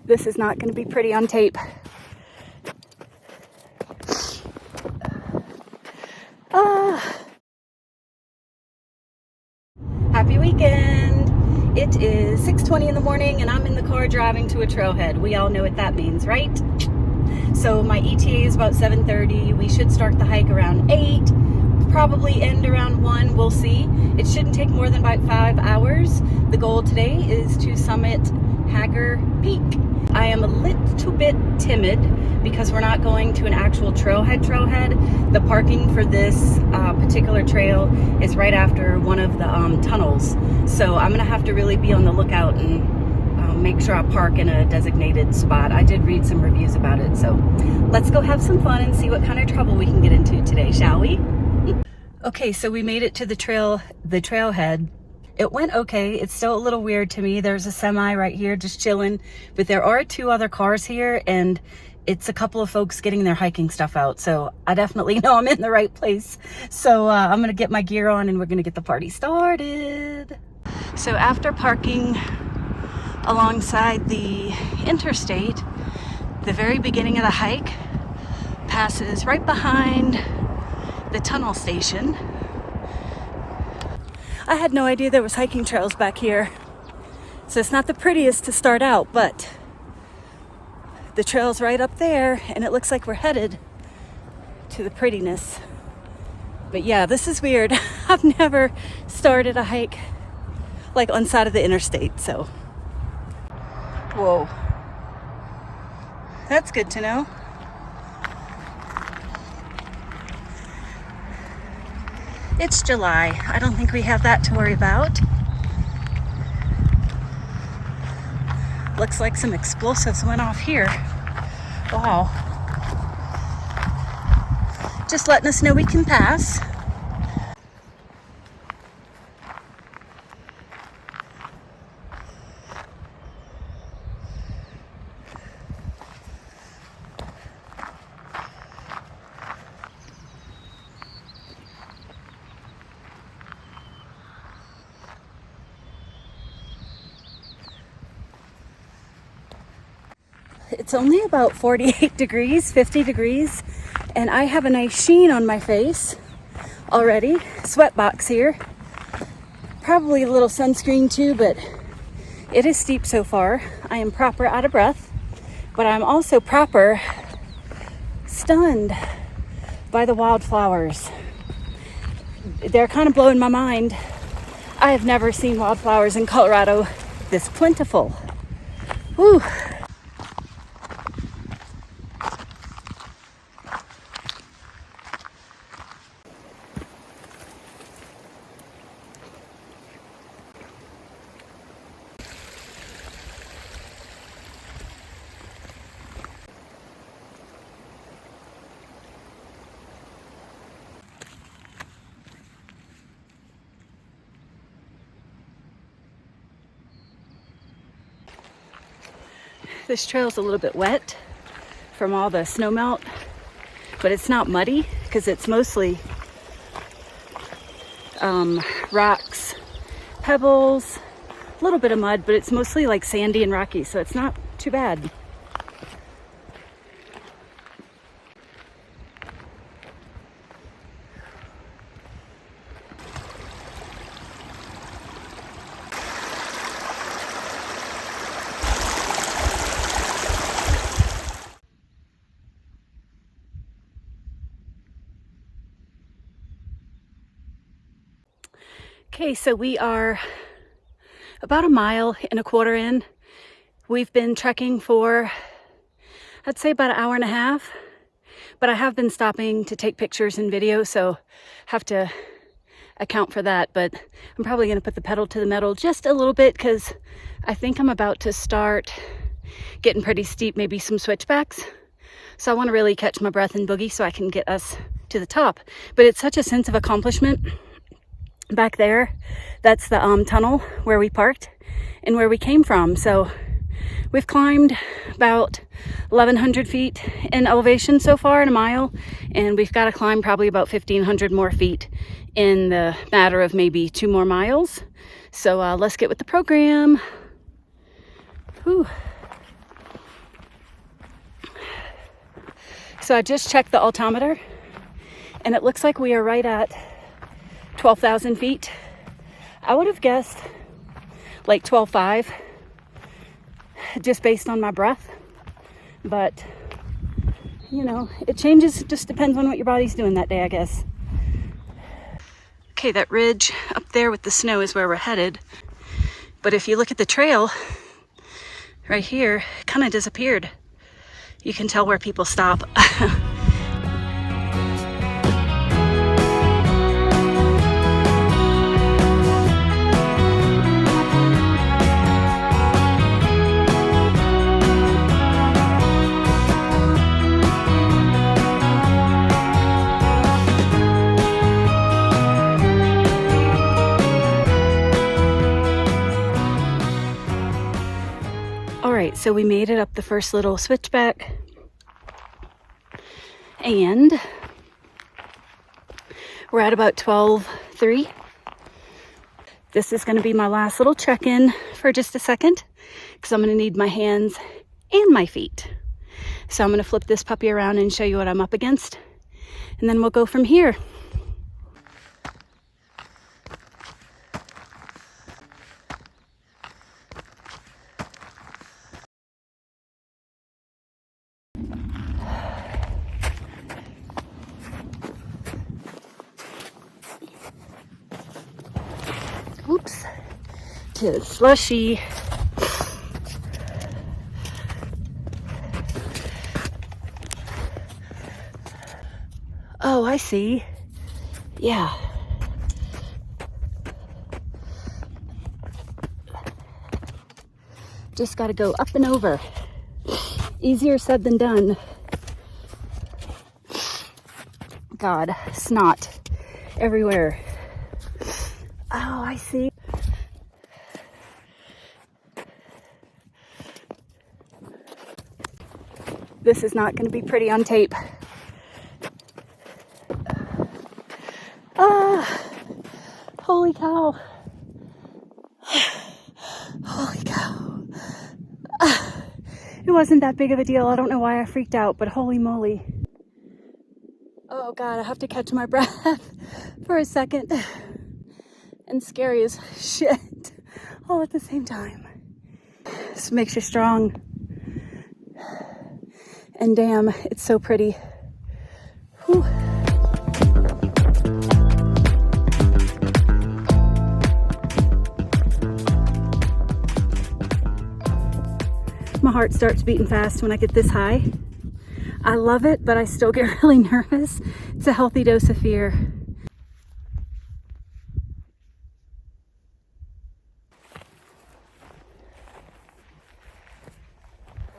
This is not going to be pretty on tape. Happy weekend. It is 6:20 in the morning and I'm in the car driving to a trailhead. We all know what that means, right? So my ETA is about 7:30. We should start the hike around 8, probably end around 1. We'll see. It shouldn't take more than about 5 hours. The goal today is to summit Hager Peak. I am a little bit timid because we're not going to an actual trailhead. The parking for this particular trail is right after one of the tunnels. So I'm gonna have to really be on the lookout and make sure I park in a designated spot. I did read some reviews about it, so let's go have some fun and see what kind of trouble we can get into today, shall we? Okay, so we made it to the trailhead. It went okay. It's still a little weird to me. There's a semi right here just chilling, but there are 2 other cars here and it's a couple of folks getting their hiking stuff out. So I definitely know I'm in the right place. So I'm gonna get my gear on and we're gonna get the party started. So after parking alongside the interstate, the very beginning of the hike passes right behind the tunnel station. I had no idea there was hiking trails back here. So it's not the prettiest to start out, but the trail's right up there and it looks like we're headed to the prettiness. But yeah, this is weird. I've never started a hike like on side of the interstate, so. Whoa. That's good to know. It's July. I don't think we have that to worry about. Looks like some explosives went off here. Wow. Just letting us know we can pass. It's only about 48 degrees, 50 degrees, and I have a nice sheen on my face already. Sweat box here. Probably a little sunscreen too, but it is steep so far. I am proper out of breath, but I'm also proper stunned by the wildflowers. They're kind of blowing my mind. I have never seen wildflowers in Colorado this plentiful. Whew. This trail's a little bit wet from all the snow melt, but it's not muddy because it's mostly rocks, pebbles, a little bit of mud, but it's mostly like sandy and rocky, so it's not too bad. Okay, so we are about 1.25 miles in. We've been trekking for, I'd say about 1.5 hours, but I have been stopping to take pictures and video, so have to account for that. But I'm probably gonna put the pedal to the metal just a little bit because I think I'm about to start getting pretty steep, maybe some switchbacks. So I wanna really catch my breath and boogie so I can get us to the top. But it's such a sense of accomplishment. Back there, that's the tunnel where we parked and where we came from. So we've climbed about 1,100 feet in elevation so far in 1 mile, and we've got to climb probably about 1,500 more feet in the matter of maybe 2 more miles. So let's get with the program. Whew. So I just checked the altimeter and it looks like we are right at 12,000 feet. I would have guessed like 12,500 just based on my breath. But, you know, it changes. It just depends on what your body's doing that day, I guess. Okay, that ridge up there with the snow is where we're headed. But if you look at the trail right here, it kind of disappeared. You can tell where people stop. All right, so we made it up the first little switchback. And we're at about 12,300. This is going to be my last little check-in for just a second because I'm going to need my hands and my feet. So I'm going to flip this puppy around and show you what I'm up against. And then we'll go from here. Oops, tis slushy. Oh, I see. Yeah. Just got to go up and over. Easier said than done. God, snot everywhere. Oh, I see. This is not going to be pretty on tape. Ah, holy cow. Holy cow. It wasn't that big of a deal. I don't know why I freaked out, but holy moly. Oh God, I have to catch my breath for a second. And scary as shit all at the same time. This makes you strong. And damn, it's so pretty. Whew. My heart starts beating fast when I get this high. I love it, but I still get really nervous. It's a healthy dose of fear.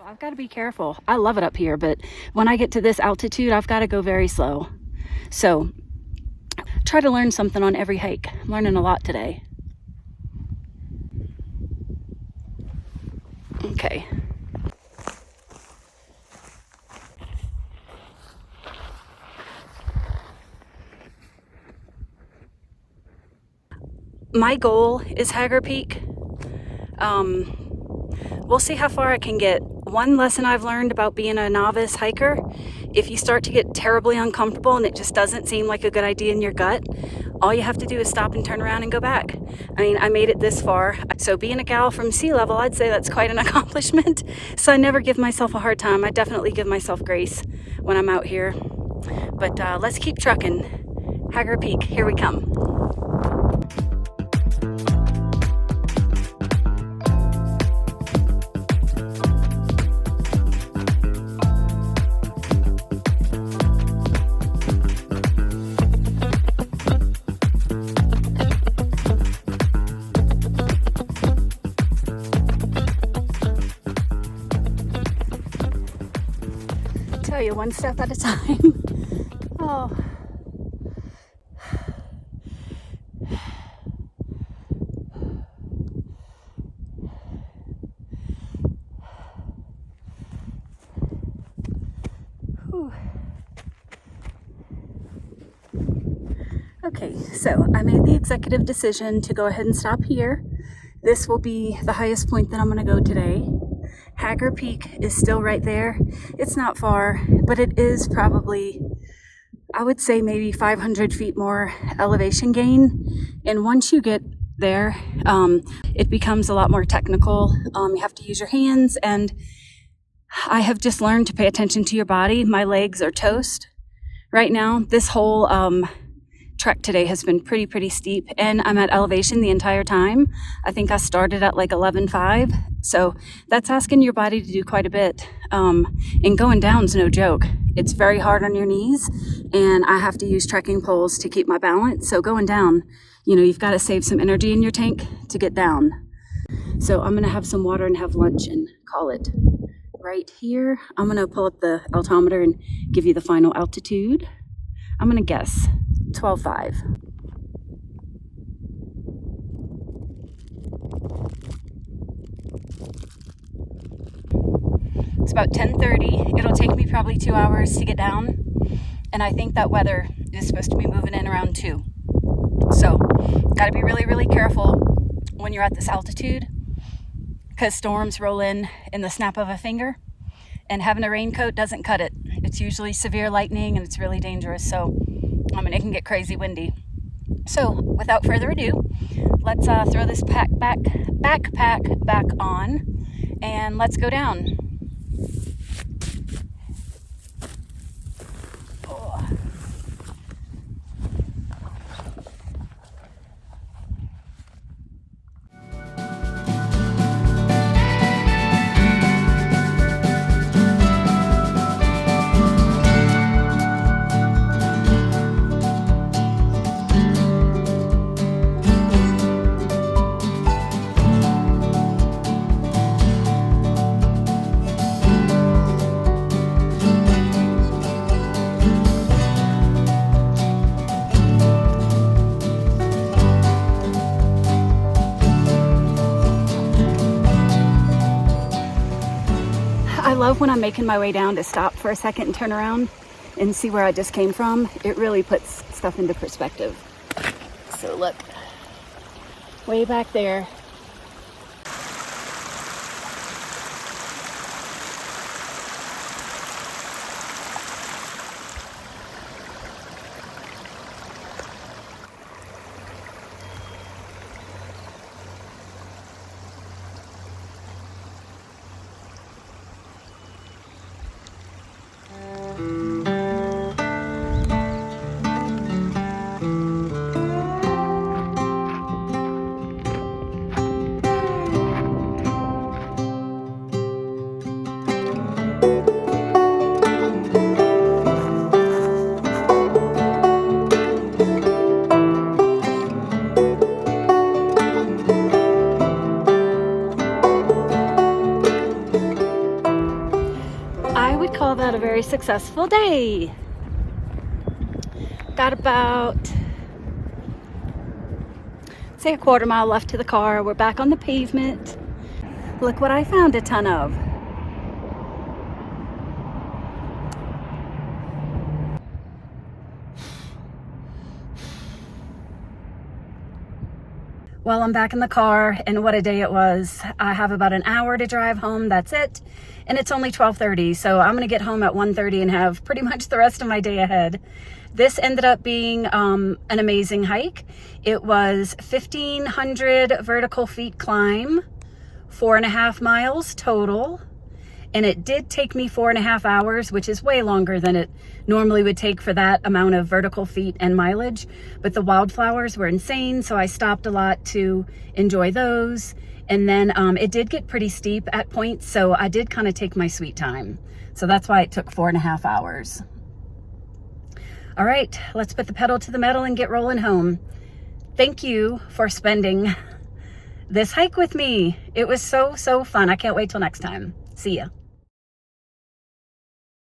I've got to be careful. I love it up here, but when I get to this altitude, I've got to go very slow. So try to learn something on every hike. I'm learning a lot today. Okay. My goal is Hager Peak. We'll see how far I can get. One lesson I've learned about being a novice hiker, if you start to get terribly uncomfortable and it just doesn't seem like a good idea in your gut, all you have to do is stop and turn around and go back. I mean, I made it this far. So being a gal from sea level, I'd say that's quite an accomplishment. So I never give myself a hard time. I definitely give myself grace when I'm out here. But let's keep trucking. Hager Peak, here we come. Tell you, one step at a time. Oh. Whew. Okay, so I made the executive decision to go ahead and stop here. This will be the highest point that I'm going to go today. Hager Peak is still right there. It's not far, but it is probably, I would say, maybe 500 feet more elevation gain. And once you get there, it becomes a lot more technical. You have to use your hands, and I have just learned to pay attention to your body. My legs are toast right now. This whole trek today has been pretty steep, and I'm at elevation the entire time. I think I started at like 11.5, so that's asking your body to do quite a bit. And going down's no joke. It's very hard on your knees, and I have to use trekking poles to keep my balance. So going down, you know, you've got to save some energy in your tank to get down. So I'm gonna have some water and have lunch and call it right here. I'm gonna pull up the altimeter and give you the final altitude. I'm gonna guess 12.5. It's about 10:30. It'll take me probably 2 hours to get down, and I think that weather is supposed to be moving in around 2. So, got to be really careful when you're at this altitude, because storms roll in the snap of a finger, and having a raincoat doesn't cut it. It's usually severe lightning, and it's really dangerous. So, it can get crazy windy. So, without further ado, let's throw this backpack back on, and let's go down. I love when I'm making my way down to stop for a second and turn around and see where I just came from. It really puts stuff into perspective. So look, way back there. Call that a very successful day. Got about, say, a quarter mile left to the car. We're back on the pavement. Look what I found a ton of. Well, I'm back in the car, and what a day it was. I have about an hour to drive home, that's it. And it's only 12:30, so I'm gonna get home at 1:30 and have pretty much the rest of my day ahead. This ended up being an amazing hike. It was 1,500 vertical feet climb, 4.5 miles total. And it did take me 4.5 hours, which is way longer than it normally would take for that amount of vertical feet and mileage. But the wildflowers were insane, so I stopped a lot to enjoy those. And then it did get pretty steep at points, so I did kind of take my sweet time. So that's why it took 4.5 hours. All right, let's put the pedal to the metal and get rolling home. Thank you for spending this hike with me. It was so fun. I can't wait till next time. See ya.